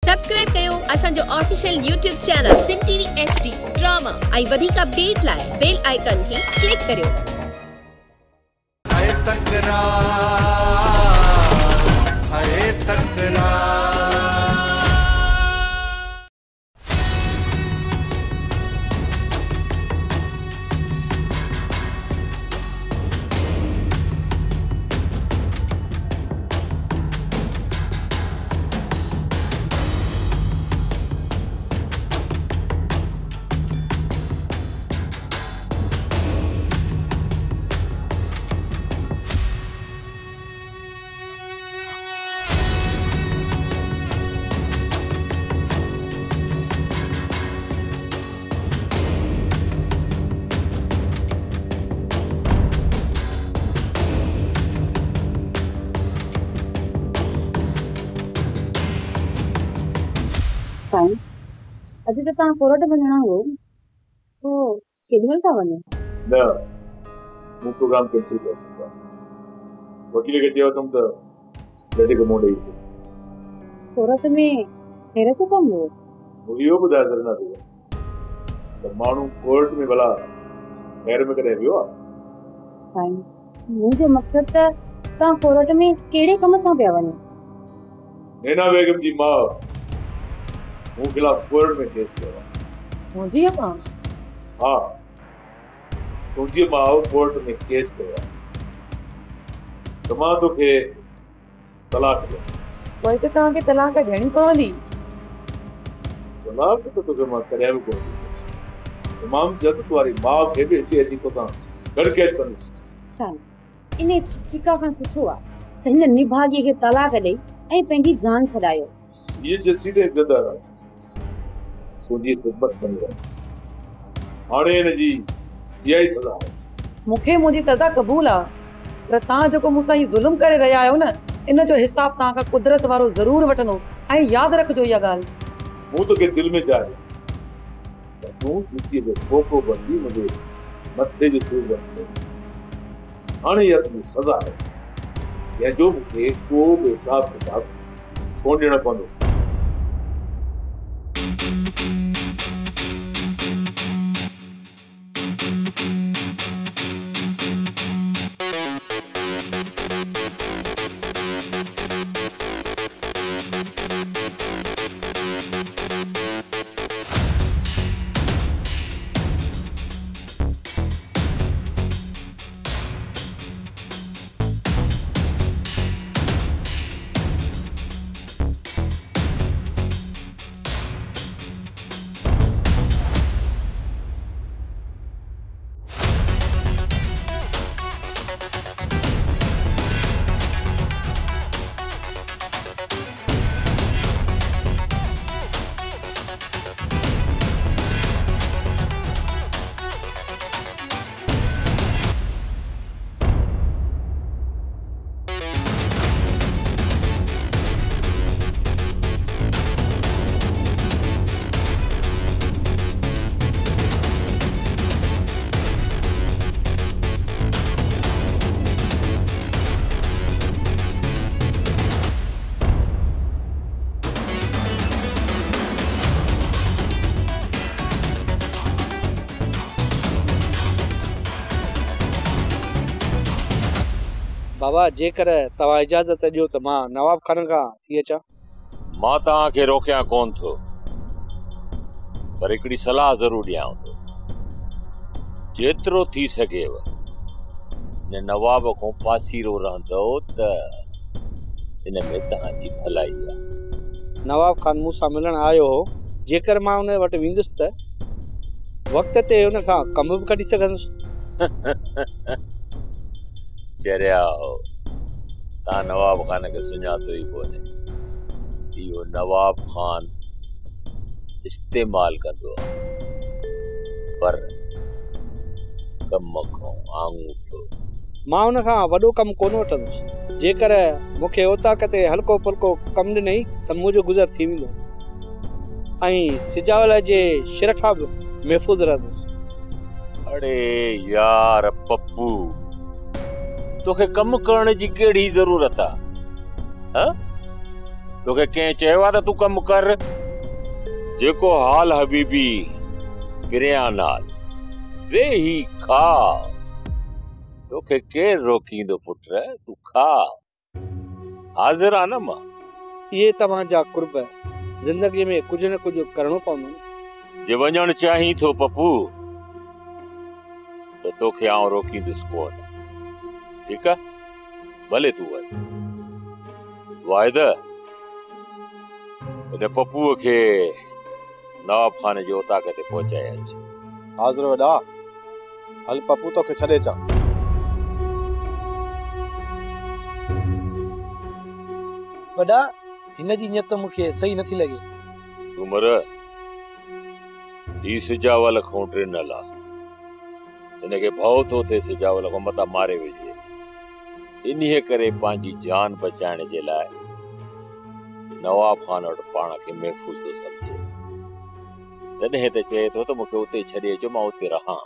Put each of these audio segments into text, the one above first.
Subscribe कयो असांजो official YouTube channel Sindh TV HD drama आई वधिक अपडेट लाइ बेल आइकन खे क्लिक करियो। हाय तकरार अभी तो तव्हां कोर्ट में वञणा हो तो केॾीमहिल था वञो? न मूं प्रोग्राम कैंसिल करे छॾियो। वकील खे चयो अथमि त जॾहिं मोड़ ॾेई कोर्ट में हेर छो कमु हो? इहो ॿुधाए सघंदा त माण्हू कोर्ट में भला ख़ैर में कॾहिं वियो आहे? साईं, मुंहिंजो मक़सदु त तव्हां कोर्ट में कहिड़े कम सां पिया वञो? नैना बेगम जी माउ मूं खिलाफ़ कोर्ट में केस कयो आहे। मुंहिंजी मां? हा, तुंहिंजी माउ कोर्ट में केस कयो आहे त मां तोखे तलाक ॾियां। पोइ त तव्हांखे तलाक ॾियणी पवंदी। तलाक त तोखे मां कॾहिं बि कोन ॾींदुसि। तमामु जल्द वारी माउ खे बि अची तोखां गॾु कैद कंदुसि। साईं, इन चिका खां सुठो आहे त हिन निभाॻीअ खे तलाक ॾेई ऐं पंहिंजी जान छॾायो। ये जसीदे गदर तुंहिंजी ख़िदमत कंदी रहे। हाणे हिनजी इहा ई सज़ा आहे। मूंखे मुंहिंजी सज़ा क़बूल आहे, पर तव्हां जेको मूंसां ही ज़ुल्म करे रहिया आहियो न, इन जो हिसाब तव्हां खां कुदरत वारो ज़रूर वठंदो। ऐं यादि रखिजो इहा ॻाल्हि। मूं तोखे दिलि में जाए त तूं जितीअ जो कोको बची मुंहिंजे मथे जो सूर बची। हाणे इहा तुंहिंजी सज़ा आहे, जंहिंजो मूंखे को बि हिसाब किताब कोन ॾियणो पवंदो। बाबा जेकर तव्हां इजाज़त ॾियो त मां नवाब खान खां थी अचां। मां तव्हांखे रोकियां कोन थो, पर हिकिड़ी सलाह ज़रूर ॾियांव थो। जेतिरो थी सघेव हिन नवाब खां पासीरो रहंदो त हिन में तव्हांजी भलाई आहे। नवाब खान मूंसां मिलण आयो हो, जेकर मां उन वटि वेंदुसि त वक़्त ते उन खां कम बि कढी सघंदुसि। चरियाओ, तव्हां नवाब खान खे सुञातो ई कोन्हे। इहो नवाब खान इस्तेमाल कंदो पर कम खां आङूठो। मां उन खां वॾो कमु कोन वठंदुसि। जेकर मूंखे ओताक ते हल्को फुल्को कमु ॾिनई त मुंहिंजो गुज़र थी वेंदो ऐं सिजावल जे शिर खां बि महफ़ूज़ रहंदुसि। अरे यार पप्पू, तोखे कम करण जी केड़ी जरूरत आ? तोखे कंहिं चयो आहे त तूं कमु कर? जेको हाल हबीबी पिरियां नाल वेही खा। तोखे केरु रोकींदो पुट, तूं खा। हाज़िर आ न मां? ये तव्हांजा कुर्ब, जिंदगी में कुझु न कुझु करणो पवंदो। जे वञणु चाहीं थो पप्पू त तोखे आउं रोकींदुसि कोन। ठीकु आहे, भले तूं वञ। वाहिद, हिन पप्पूअ खे नवाब खाने जे ओताक ते पहुचाए अच। हाज़िर वॾा, हल पप्पू तोखे छॾे अचां। वॾा, हिन जी नियत मूंखे सही नथी लॻे। उमर ही सिजावल खां ड्रिनल आहे, हिनखे भउ थो थिए सिजावल खां मथां मारे विझे। इन्हीअ करे पंहिंजी जान बचाइण जे लाइ नवाब खान वटि पाण खे महफ़ूज़ थो सम्झे। तॾहिं त चए थो त मूंखे उते छॾे अचो, मां उते रहां।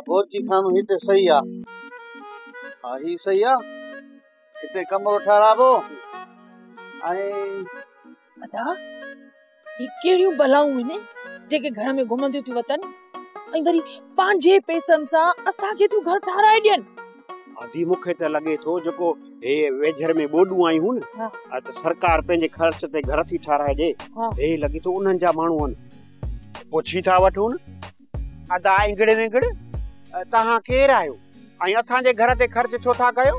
फौजी खानो हिते सही आ। ही सही आ। हिते कमरो ठाराबो ऐं अदा ही केड़ियूं बलाऊं आहिनि जेके घर में घुमंदियूं थी वतन ऐं वरी पंहिंजे पैसनि सां असांखे थियूं घर ठाराए ॾियनि। आदि मूंखे त लॻे थो जेको हे वेझर में बोडू आयूं न, त सरकार पंहिंजे ख़र्च ते घर थी ठाराए ॾे। हे लॻे थो उन्हनि जा माण्हू आहिनि। पुछी था वठूं न, अदा इंगड़ विंगड़ तव्हां केरु आहियो ऐं असांजे घर ते ख़र्च छो था कयो?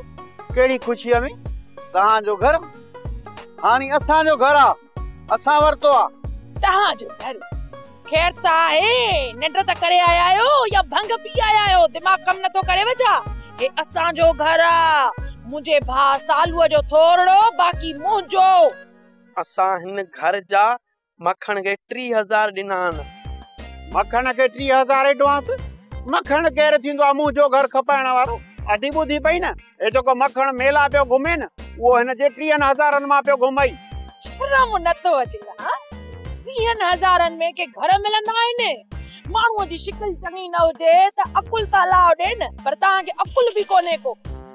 कहिड़ी ख़ुशीअ में? तव्हांजो घर हाणे असांजो घर आ, असां वरतो आ। तव्हांजो घर खैर त आहे, निंड त करे आया आहियो या भंग पी आया आहियो? दिमाग़ कम नथो करे वछा? हे असांजो घर आ, मुंहिंजे भाउ सालूअ जो थोरड़ो, बाक़ी मुंहिंजो। असां हिन घर जा मखण खे 3000 ॾिना आहिनि। मखण खे 3000 एडवांस? मखण केरु थींदो आहे मुंहिंजो घर खपाइण वारो? अधी ॿुधी पई न, हे जेको मखण मेला पियो घुमे न, उहो हिन जे 30,000 मां पियो घुमई। शर्म नथो अचे? 30,000 में के घर मिलंदा आहिनि? माण्हूअ जी शिकिल चङी न हुजे त अकुल त लाओ ॾेन, पर तव्हांखे अकुल बि कोन्हे को।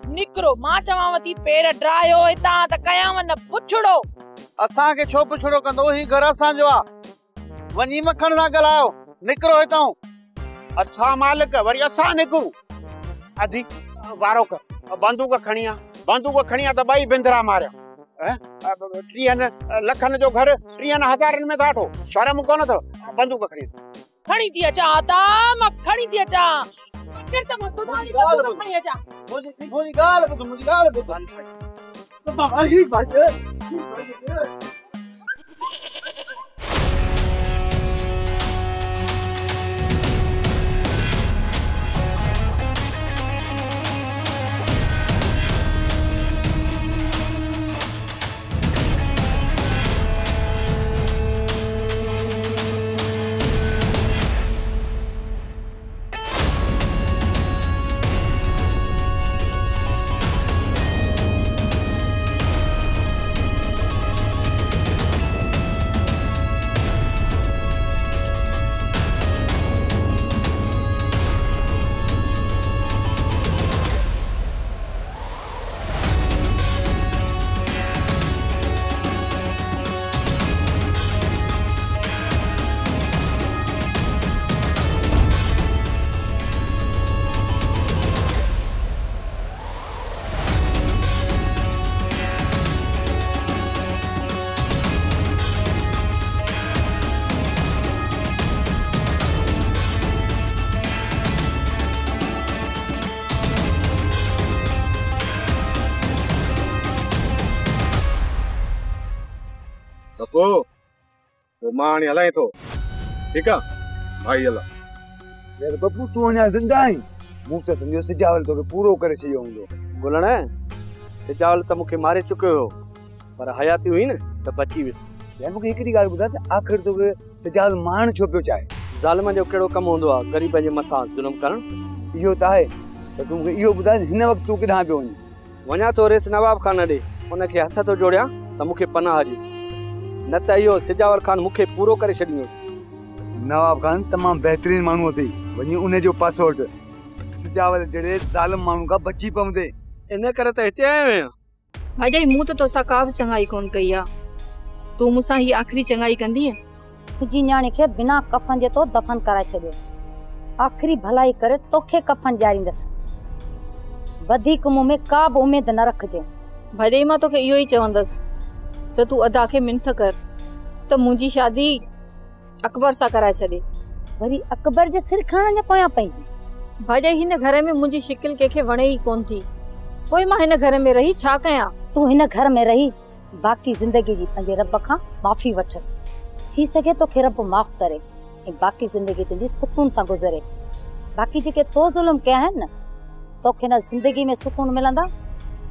निकिरो, मां चवांव थी, पेर ड्रायो हितां त कयांव न पुछड़ो। असांखे छो पुछड़ो कंदो? ही घर असांजो आ। वञी मखण सां ॻाल्हायो, निकिरो हितां। असां मालिक वरी असां निकरूं? अधी वारो कर, बंदूक खणी आ, बंदूक खणी आ त ॿई बिंदरा मारिया। 30 लखनि जो घर 30,000 में था वठो? शर्म कोन अथव? बंदूक खणी थी अचां त मां खणी थी अचां। केर त मां तोड़ी बंदूक खणी अचां। मुंहिंजी ॻाल्हि ॿुध, मुंहिंजी ॻाल्हि ॿुध। मां हाणे हलाए थो, ठीकु आहे भाई? हला यार बब्बू, तूं अञा ज़िंदा आहीं? मूं त सम्झो सिजावल तोखे पूरो करे छॾियो हूंदो। गुलण, सिजावल त मूंखे मारे चुकियो हो, पर हयाती हुई न त बची वियुसि। यार मूंखे हिकिड़ी ॻाल्हि ॿुधाए त आख़िर तोखे सिजावल मारण छो पियो चाहे? ज़ालिम जो कहिड़ो कमु हूंदो आहे ग़रीब जे मथां ज़ुल्म करणु? इहो त आहे, त तूं मूंखे इहो ॿुधाए हिन वक़्तु तूं किथां पियो वञे? वञा थो रेस नवाब खान ॾे, उनखे हथ थो जोड़ियां त मूंखे पनाह ॾे, न त इहो सिजावल खान मूंखे पूरो करे छॾींदो। नवाब खान तमामु बहितरीन माण्हू अथई, वञी उन जो पासवर्ड सिजावल जड़े ज़ालिम माण्हू का बची पवंदे इन करे त हिते आयो आहियां। भाॼाई मूं त तोसां का बि चङाई कोन कई आहे। तूं मूंसां ही आख़िरी चङाई कंदीअ? तुंहिंजी न्याणी खे बिना कफन जे तो दफन कराए छॾियो। आख़िरी भलाई करे तोखे कफन ॾियारींदसि। वधीक मूं में का बि उमेद न रखजे। भाॼाई मां तोखे इहो ई चवंदसि त तूं अदा खे मिंथ कर त मुंहिंजी शादी अकबर सां कराए छॾे। वरी अकबर जे सिर खणण जे पोयां पई। भाॼाई हिन घर में मुंहिंजी शिकिल कंहिंखे वणे ई कोन थी। पोइ मां हिन घर में रही छा कयां? तूं हिन घर में रही बाक़ी जिंदगी जी पंहिंजे रब खां माफ़ी वठ। थी सके तोखे रब माफ़ करे ऐं बाक़ी जिंदगी तुंहिंजी सुकून सां गुज़रे। बाक़ी जेके तो ज़ुल्म कया आहिनि न, तोखे न जिंदगी में सुकून मिलंदा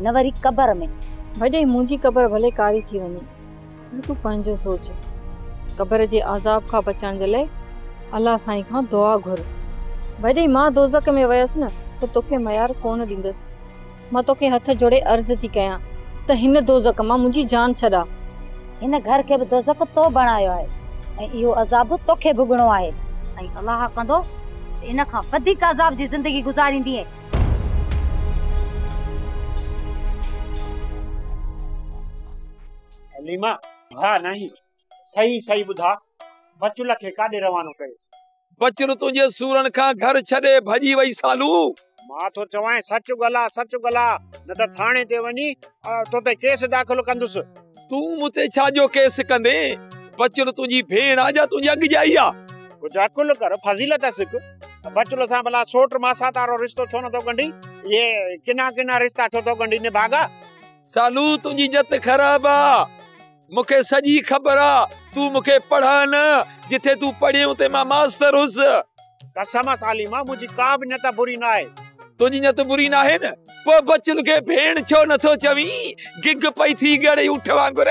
न वरी कबर में। भाॼाई मुंहिंजी कबर भले कारी थी वञे, पर तूं पंहिंजो सोच। कबर जे आज़ाब खां बचण जे लाइ अल्लाह साईं खां दुआ घुर। भाॼाई मां दोज़ख में वयसि न त तोखे मयार कोन ॾींदसि। मां तोखे हथ जोड़े अर्ज़ थी कयां त हिन दोज़ख मां मुंहिंजी जान छॾा। हिन घर खे बि दोज़ख तो बणायो आहे ऐं इहो अज़ाब तोखे भुगणो आहे ऐं अल्लाह कंदो इन खां वधीक अज़ाब जी ज़िंदगी गुज़ारींदीअ। हलीमा हा नहीं सही सही बुधा बचुल खे काॾे रवानो कयो? बचुल तुंहिंजे सूरन खां घर छॾे भॼी वई सालू। मां तो चवां सच गला न त थाणे ते वञी तो ते केस दाख़िल कंदुसि। तूं मुते छाजो केस कंदे? बचुल तुंहिंजी भेण आ जा तुंहिंजी अॻिजाई आ? कुछ अकुल कर, फज़ीलत सिख। बचुल सां भला सोट मासा तारो रिश्तो छो न तो गंढी? ये किना किना रिश्ता छो तो गंढी ने भागा? सालू तुंहिंजी जत ख़राब आ। मूंखे सॼी ख़बर आ। तूं मूंखे पढ़ा न, जिथे तूं पढ़ियो ते मां मास्टर हुस। कसम तालीमा मुंहिंजी का बि नत बुरी न आहे। तुंहिंजी नत बुरी न आहे न? पोइ बचुल खे भेण छो नथो चवी? गिग पई थी गड़े उठ वांगुर।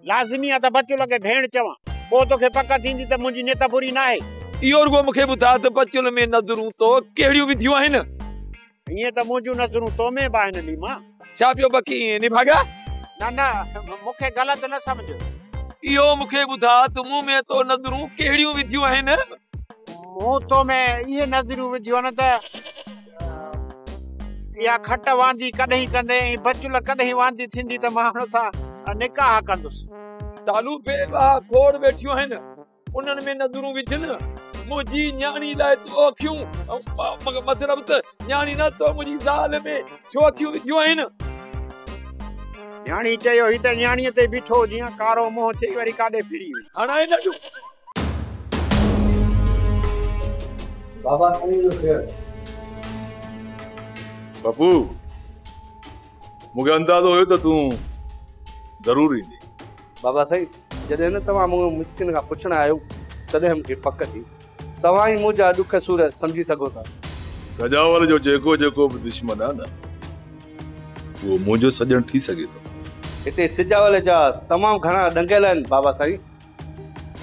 लाज़मी आ त बचुल खे भेण चवां, पोइ तोखे पक थींदी त मुंहिंजी नत बुरी न आहे। इहो रुगो मूंखे ॿुधा त बचुल में नज़रूं तो कहिड़ियूं विधियूं आहिनि? ईअं त मुंहिंजूं नज़रूं तो में बि आहिनि लीमा। छा पियो बकी निभागा? न मूंखे ग़लति न समझ। इहो मूंखे ॿुधा त मूं में तो नज़रूं कहिड़ियूं विधियूं आहिनि? मूं तो में इहे नज़रूं विधियूं न त या खट वांदी कॾहिं कंदे ऐं बचुल कॾहिं वांदी थींदी त मां हुन सां निकाह कंदुसि। सालू बेवाह खोड़ वेठियूं आहिनि, उन्हनि में नज़रूं विझनि। मुंहिंजी न्याणी लाइ तो अखियूं, मतिलबु त न्याणी न तो मुंहिंजी ज़ाल में छो अखियूं विधियूं आहिनि? न्याणी चयो ही त न्याणीअ ते बीठो जीअं कारो मोह थी वरी काॾे फिरी वई। हाणे न ॾियो बाबा साईं जो ख़ैर। पप्पू मूंखे अंदाज़ो हुयो त तूं ज़रूर ईंदी। बाबा साईं जॾहिं न तव्हां मूं मिस्किन खां पुछण आयो तॾहिं मूंखे पक थी तव्हां ई मुंहिंजा ॾुख सूर सम्झी सघो था। सजावल जो जेको जेको बि दुश्मन आहे न वो मुंहिंजो सजण थी सघे थो। हिते सिजावल जा तमामु घणा डंगेल आहिनि बाबा साईं।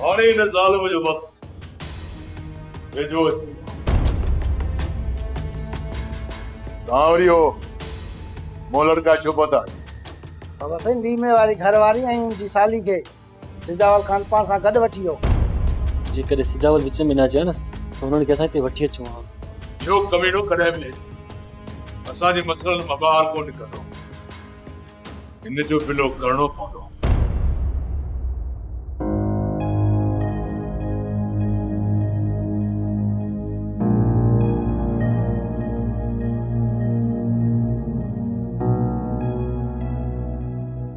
हाणे हिन ज़ालिम जो वक़्तु वेझो अची तव्हां वरी हो मो लड़का छो पता? बाबा साईं लीमे वारी घरवारी ऐं उनजी साली खे सिजावल खान पाण सां गॾु वठी वियो। जेकॾहिं सिजावल विच में न अचे न त हुननि खे असां हिते वठी अचूं हा। जो कमीनो कॾहिं बि असांजे मसइलनि मां ॿाहिरि कोन निकिरंदो, हिन जो बिलो करणो पवंदो।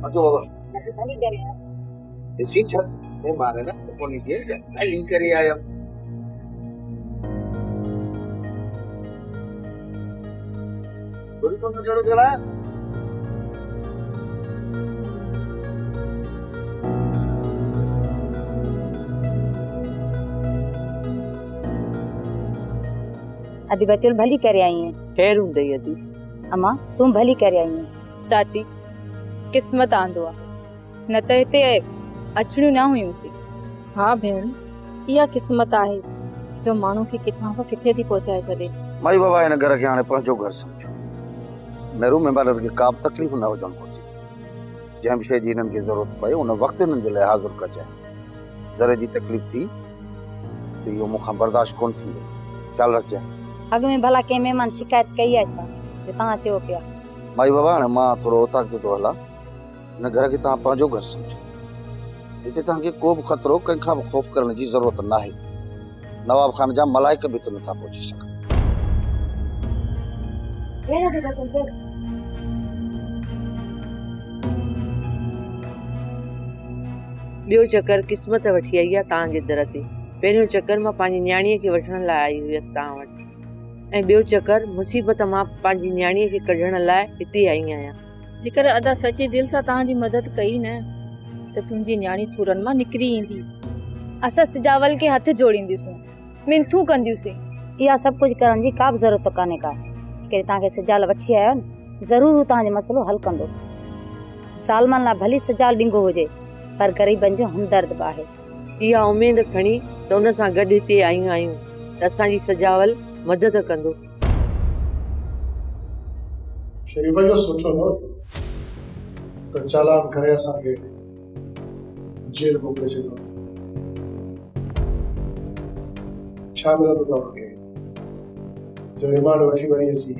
अचो बाबा ॾिसी छा मैं मारे ना तो कोनी के लिंक करे आया। थोड़ी तो जड़ो चला अदी बचल भली करे आई है। खैर हुंदई अदी। अम्मा तुम भली करे आई है। चाची किस्मत आंदो आ न त हिते अचणियूं न हुयूंसी। हाँ भेण इहा किस्मत आहे जो माण्हू खे किथां खां किथे थी पहुचाए छॾे। माई बाबा हिन घर खे हाणे पंहिंजो घर सम्झो। मेरू महिमाननि खे का बि तकलीफ़ न हुजणु घुरिजे। जंहिं बि शइ जी हिननि खे ज़रूरत पए उन वक़्तु हिननि जे लाइ हाज़िर कजांइ। ज़रे जी तकलीफ़ थी त इहो मूंखां बर्दाश्त कोन थींदो। ख्याल रखजांइ। अॻ में भला कंहिं महिमान शिकायत कई आहे छा जो तव्हां चयो पिया? माई बाबा हाणे मां थोरो उतां जो थो हलां, हिन घर खे तव्हां पंहिंजो घर सम्झो। हिते तव्हांखे को बि ख़तरो कंहिंखां बि ख़ौफ़ करण जी ज़रूरत न आहे। नवाब खान जा मलाइक बि हिते नथा पहुची सघनि। ॿियो चकर क़िस्मत वठी आई आहे तव्हांजे दर ते। पहिरियों चकर मां पंहिंजी न्याणीअ खे वठण लाइ आई हुयसि तव्हां वटि, ऐं ॿियो चकर मुसीबत मां पंहिंजी न्याणीअ खे कढण लाइ हिते आई आहियां। जेकर अदा सची दिलि सां तव्हांजी मदद कई न त तुंहिंजी न्याणी सूरनि मां निकिरी ईंदी। असां सिजावल खे हथ जोड़ींदियूं, मिंथू कंदियूं। इहा सभु कुझु करण जी का बि ज़रूरत कान्हे का। जेकॾहिं तव्हांखे सिजाल वठी आयो न, ज़रूर हू तव्हांजो मसइलो हल कंदो। ज़ालमनि लाइ भली सिजाल ॾिंगो हुजे, पर ग़रीबनि जो हमदर्द बि आहे। इहा उमेद खणी त उन सां गॾु हिते आयूं आहियूं त असांजी सजावल मदद कंदो। शरीफ़ जो सुठो न त चालान करे असांखे जेल मोकिले छॾियो। छा मिलंदो तव्हांखे जो रिमांड वठी वरी अची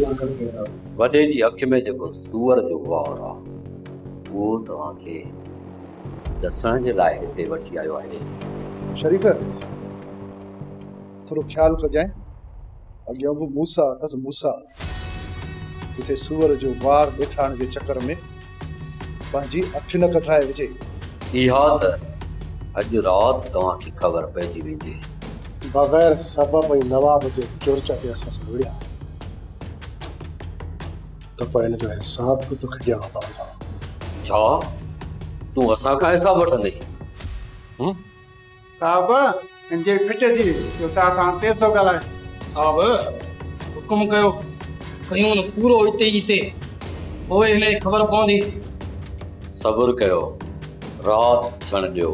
लाकर कयो? वॾे जी अखि में जेको सूअर जो वार आहे उहो तव्हांखे ॾसण जे लाइ हिते वठी आयो आहे। शरीफ़ थोरो ख्याल कजांइ, अॻियां बि मूसा अथसि मूसा, किथे सूअर जो वार ॾेखारण जे चकर में पंहिंजी अखि न कटाए विझे। इहा त अॼु राति तव्हांखे ख़बर पइजी वेंदी। बग़ैर सबब ऐं नवाब जे चुरचा ते असां सां विड़िया त पोइ हिन जो हिसाब बि तोखे ॾियणो पवंदो। छा तूं असां खां हिसाब वठंदे? साहब हिनजे फिटजी जो तव्हां सां तेज़ थो ॻाल्हाए। साहब हुकुम कयो, कयूं न पूरो हिते ई हिते, पोइ हिन जी ख़बर पवंदी। सब्र कयो, राति ठहण ॾियो।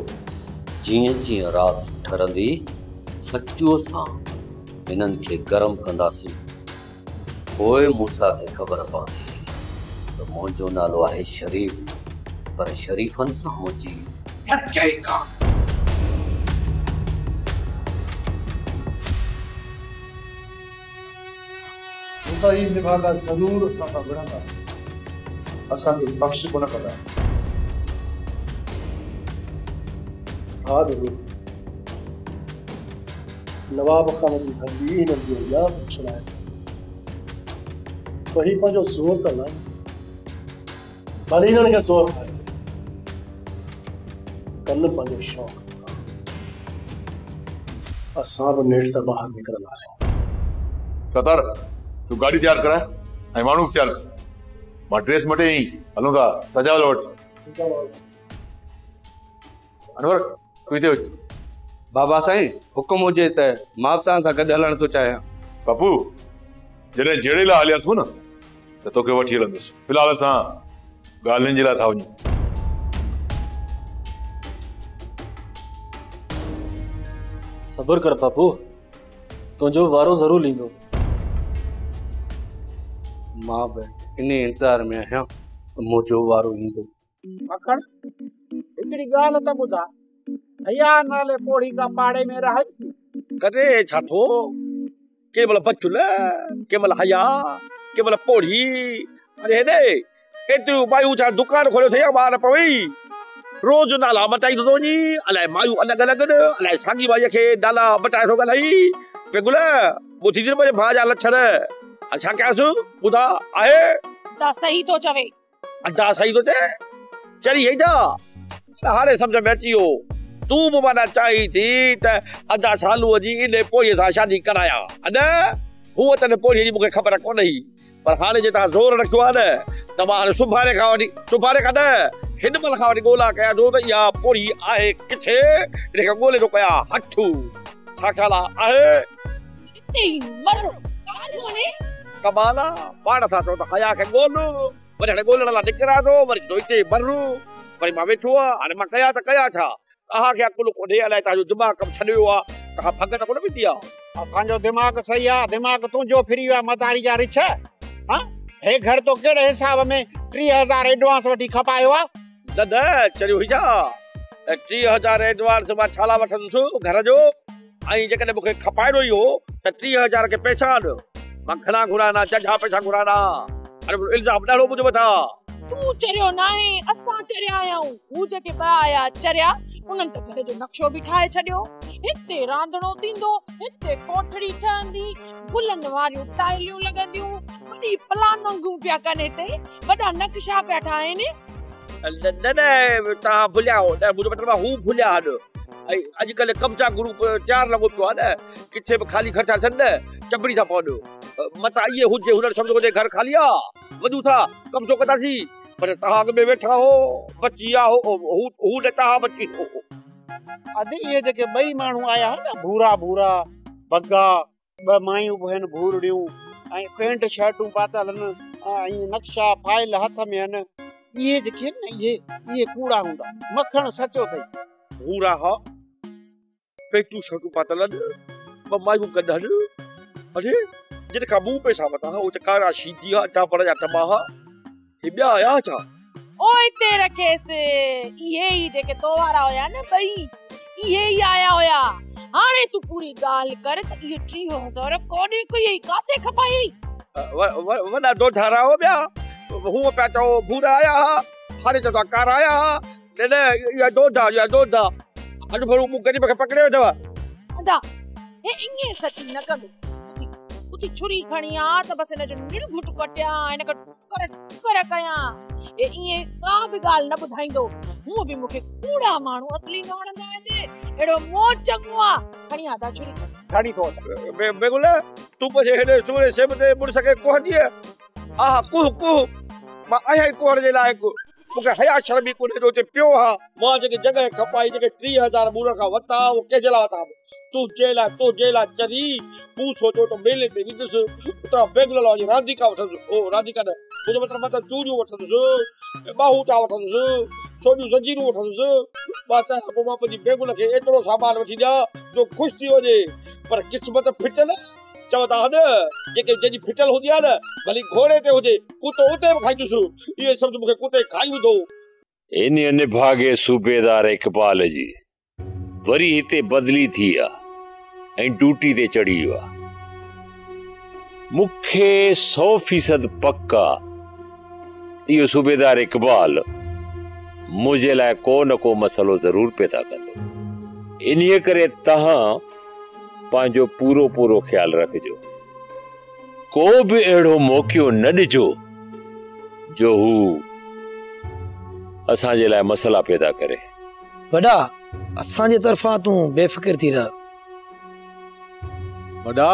जीअं जीअं राति ठरंदी सचूअ सां हिननि खे गरम कंदासीं। पोइ मूसा खे ख़बर पवंदी त मुंहिंजो नालो आहे शरीफ़, पर शरीफ़नि सां मुंहिंजी अटके का। मुताई निभागा ज़रूर असां सां विढ़ंदा, असांखे बख़्श कोन कंदा। हा ज़रूर नवाब खान जी हंडी हिननि जो यादि छॾाए वही पंहिंजो ज़ोर त लाइ भले हिननि खे ज़ोर खाए कनि पंहिंजो शौक़ु। असां बि नेठ त ॿाहिरि निकिरंदासीं। सतार तूं गाॾी तयारु कराए ऐं माण्हू तयारु कर। मां ड्रेस मटे ई हलूं था सजावल वटि। अनवर तूं हिते हुज। बाबा साईं हुकुम हुजे त मां तव्हां सां गॾु हलण थो चाहियां। पप्पू जॾहिं जहिड़े लाइ हलियासीं न त तोखे वठी हलंदुसि। फ़िलहाल असां ॻाल्हियुनि जे लाइ था वञूं। सब्र कर पप्पू, तुंहिंजो वारो ज़रूर ईंदो। मां बि इन इंतज़ार में आहियां मुंहिंजो वारो ईंदो। मखण हिकिड़ी ॻाल्हि त ॿुधा, हया नाले पोड़ी का पाड़े में रहे थी करे छा थो के मतलब बचुल के मतलब हया के मतलब पोड़ी। अरे ने एतिरियूं मायूं छा दुकान खोलियो अथई ॿार पवई रोज़ नाला मटाई थो नी। अलाए मायूं अलॻि अलॻि न अलाए साॻी माईअ खे नाला मटाए थो ॻाल्हाई। पेगुल ॿुधी थी मुंहिंजे भाउ जा लक्षण। छा कयांसि ॿुधा आहे ता सही तो चवे। अदा सही तो थे चरी है जा हाणे समझ में अची वियो। तू बि माना चाही थी त अदा सालूअ जी इन पोड़ीअ सां शादी कराया अन। हूअ त पोड़ीअ जी मूंखे ख़बर कोन हुई, पर हाणे जे तव्हां ज़ोर रखियो आहे न त मां हाणे सुभाणे खां न हिन महिल खां वठी ॻोल्हा कयां थो त इहा पोड़ी आहे किथे। हिन खे ॻोल्हे थो कयां हथू। छा ख़्याल आहे? कमाल आहे पाण सां चओ त हया खे ॻोल्ह, वरी हाणे ॻोल्हण लाइ निकिरां थो, वरी तो हिते मरू। वरी मां वेठो आहे हाणे मां कयां त कयां छा? तव्हांखे अकुल कोन्हे, अलाए तव्हांजो दिमाग़ कमु छॾियो आहे, तव्हां भॻ त कोन पीती आहे। असांजो दिमाग़ सही आहे, दिमाग़ तुंहिंजो फिरी वियो आहे मदारी जा रिछ। हाँ हे घर तो कहिड़े हिसाब में 3000 एडवांस वठी खपायो आहे? न चरियो हुई छा 3000 एडवांस मां छाला वठंदुसि घर जो? आई जेकॾहिं मूंखे खपाइणो ई हो त 30,000 के पैसा ॾियो। मां घणा घुराना जंहिंजा पैसा घुराना। अरे इल्ज़ाम ॾाढो मुंहिंजे मथां। तू चरियो नाहे, असां चरिया आहियूं। हू जेके ॿ आया चरिया, उन्हनि त घर जो नक्शो बि ठाहे छॾियो। हिते रांधणो थींदो, हिते कोठड़ी ठहंदी, गुलनि वारियूं टाइलियूं लॻंदियूं, वॾी प्लानिंगूं पिया कनि, हिते वॾा नक्शा पिया ठाहिनि। न तव्हां भुलिया हो। मुंहिंजो मतिलबु आहे हू भुलिया आहिनि। ऐं अॼुकल्ह कमचा ग्रुप तयारु लॻो पियो आहे न, किथे बि ख़ाली ख़र्चा थियनि न चंबड़ी था पवनि। मतां इहे हुजे हुनर सम्झो जे घर ख़ाली आहे, वधूं था कम छो कंदासीं। पर तव्हां अॻ में वेठा हो, बची विया हो, हू न तव्हां बची हो। अॼु इहे जेके ॿई माण्हू आया न, भूरा भूरा बग्गा, ॿ मायूं बि आहिनि भूरड़ियूं, ऐं पेंट शर्टूं पातल आहिनि, ऐं नक्शा फाइल हथ में आहिनि, इहे जेके न इहे कूड़ा हूंदा। मखण सचो अथई। भूरा हा, पेटू शर्टूं पातल आहिनि, ॿ मायूं कढनि। अरे जिन खां मूं पैसा वरिता हा, उहे कारा शीदी हा, टापर जा टमा हा, हे ॿिया आया छा? ओ हिते रखेसि, इहे ई जेके तो वारा हुया न ॿई, इहे ई आया हुया। हाणे तू पूरी ॻाल्हि कर त इहे 30,000 कोॾे कोई काथे खपाई? वॾा दो ठारा हो ॿिया। हूअं पिया चओ भूरा आया हा, हाणे चओ था कारा आया हा। न इहा दोधा, इहा दोधा। अॼु भरू मूं कॾहिं मूंखे पकड़े अथव। अदा हे ईअं सची न कंदो। उथी छुरी खणी आ त बस हिन जो निड़घुट कटिया, हिन खे ठुकर कया। हे ईअं का बि ॻाल्हि न ॿुधाईंदो। हूअं बि मूंखे कूड़ा माण्हू असली न वणंदा आहिनि। अहिड़ो मोह चङो आहे। खणी आ दा छुरी खणी थो अचां। बेगुल तूं बजे हेॾे सूरे सेब ते मुड़िस खे कोहंदीअ। आहा कुह कुह, मां आहियां ई कोहण जे लाइक़ु। मूंखे हया शर्म ई कोन्हे जो हिते पियो हा। मां जेके जॻह खपाई, जेके 30,000 मूं खां वरिता, उहो कंहिंजे लाइ वरिता? तूं जे लाइ चरी। मूं सोचियो त मेले ते वेंदुसि, उतां बेगुल लाइ रांदीका वठंदुसि। ओ रांदीका न, मुंहिंजो मतिलबु चूड़ियूं वठंदुसि, बाहू टा वठंदुसि, सोनियूं ज़ंजीरूं वठंदुसि। मां चाहियां पोइ मां पंहिंजी बेगुल खे एतिरो सामान वठी ॾियां जो ख़ुशि थी वञे। पर क़िस्मत फिटल चवंदा न, जेके जंहिंजी फिटल हूंदी आहे न, भली घोड़े ते हुजे, कुतो उते बि खाईंदुसि। इहे सम्झ मूंखे कुते खाई विधो। इन निभागे सूबेदार इकबाल जी वरी हिते बदली थी आहे ऐं ड्यूटी ते चढ़ी वियो आहे। मूंखे 100% पक्का इहो सूबेदार इकबाल मुंहिंजे लाइ को न को मसलो ज़रूर पैदा कंदो। इन्हीअ करे तव्हां पंहिंजो पूरो पूरो ख्यालु रखिजो। को बि अहिड़ो मौक़ो न ॾिजो जो हू असांजे लाइ मसला पैदा करे। वॾा असांजे तरफ़ां तूं बेफ़िक्र थी रह। वॾा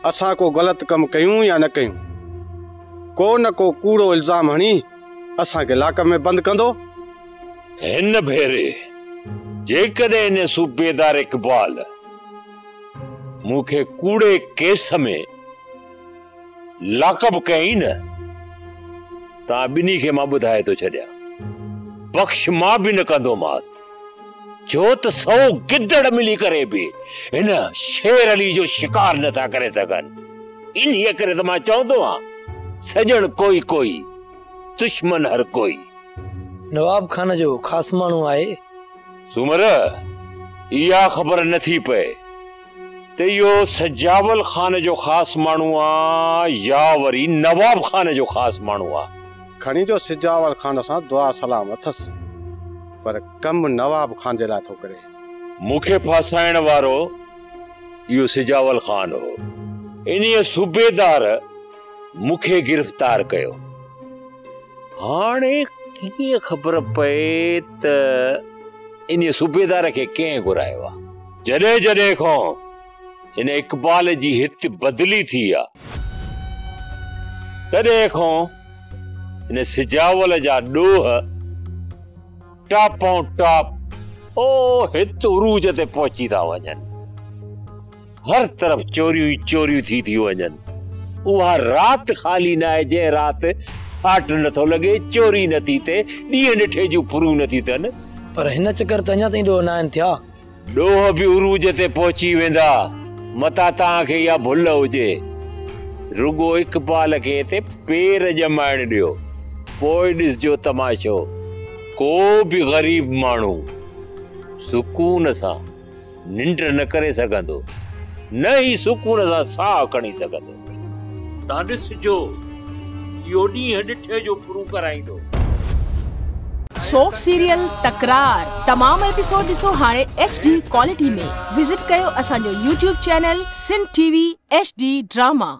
असां को ग़लति कमु कयूं या न कयूं, को न को कूड़ो इल्ज़ाम हणी असांखे लाक में बंदि कंदो। हिन भेरे जेकॾहिं हिन सूबेदार इकबाल मूंखे कूड़े केस में लाकब कई न, तव्हां ॿिन्ही खे मां ॿुधाए थो छॾियां, बख़्श मां बि न कंदोमांसि। छो त 100 गिदड़ मिली करे बि हिन शेर अली जो शिकार नथा करे सघनि। इन्हीअ करे त मां चवंदो आहियां, सजण कोई कोई, दुश्मन हर कोई। नवाब खान जो ख़ासि माण्हू आहे। सुमर इहा ख़बर नथी पए त इहो सजावल खान जो ख़ासि माण्हू आहे या वरी नवाब खान जो ख़ासि माण्हू आहे। खणी जो सिजावल खान सां दुआ सलाम अथसि, पर कम नवाब खान जे लाइ थो करे। मूंखे फासाइण वारो इहो सिजावल खान हो। इन्हीअ सूबेदार मूंखे गिरफ़्तार कयो। हाणे कीअं ख़बर पए त इन सूबेदार खे कंहिं घुरायो आहे? जॾहिं जॾहिं खां इन इकबाल जी हित बदली थी आहे, तॾहिं खां इन सिजावल जा ॾोह टापों टाप ओ हित उरूज ते पहुची था वञनि। हर तरफ़ चोरियूं ई चोरियूं थी वञनि। उहा राति खाली न आहे जंहिं राति हाट नथो लॻे, चोरी नथी थिए, ॾींहं ॾिठे जूं फुरूं नथी थियनि। पर हिन चक्कर त अञा ताईं ॾोह न आहिनि थिया। ॾोह बि उरूज ते पहुची वेंदा। मता तव्हांखे इहा भुल हुजे। रुगो इकबाल खे हिते पेर ॼमाइण ॾियो, पोइ ॾिसजो तमाशो। को बि ग़रीब माण्हू सुकून सां निंड न करे सघंदो, न ही सुकून सां साह खणी सघंदो। तव्हां ॾिसिजो इहो ॾींहुं ॾिठे जो पूरो कराईंदो। सोप सीरियल तकरार तमाम एपिसोड ॾिसो हाणे HD क्वालिटी में। विजिट कयो असांजो YouTube channel Sindh TV HD drama.